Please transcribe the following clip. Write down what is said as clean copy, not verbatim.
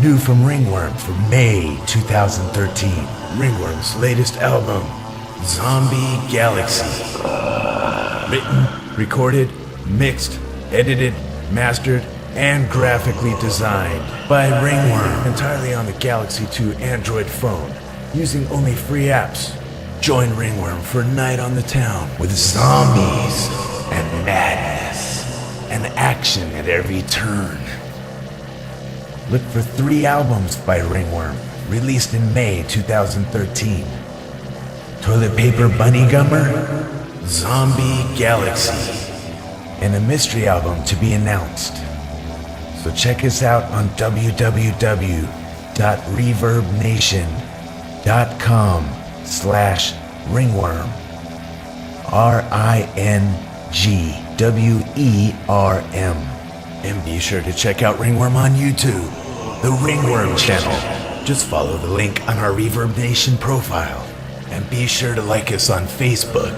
New from Ringworm for May 2013. Ringworm's latest album, Zombie Galaxy. Written, recorded, mixed, edited, mastered, and graphically designed by Ringworm. Entirely on the Galaxy 2 Android phone, using only free apps. Join Ringworm for a night on the town with zombies and madness and action at every turn. Look for 3 albums by Ringworm, released in May 2013. Toilet Paper Bunny Gummer, Zombie Galaxy, and a mystery album to be announced. So check us out on www.reverbnation.com/ringworm. RINGWERM. And be sure to check out Ringworm on YouTube, the Ringworm Channel. Just follow the link on our Reverb Nation profile. And be sure to like us on Facebook.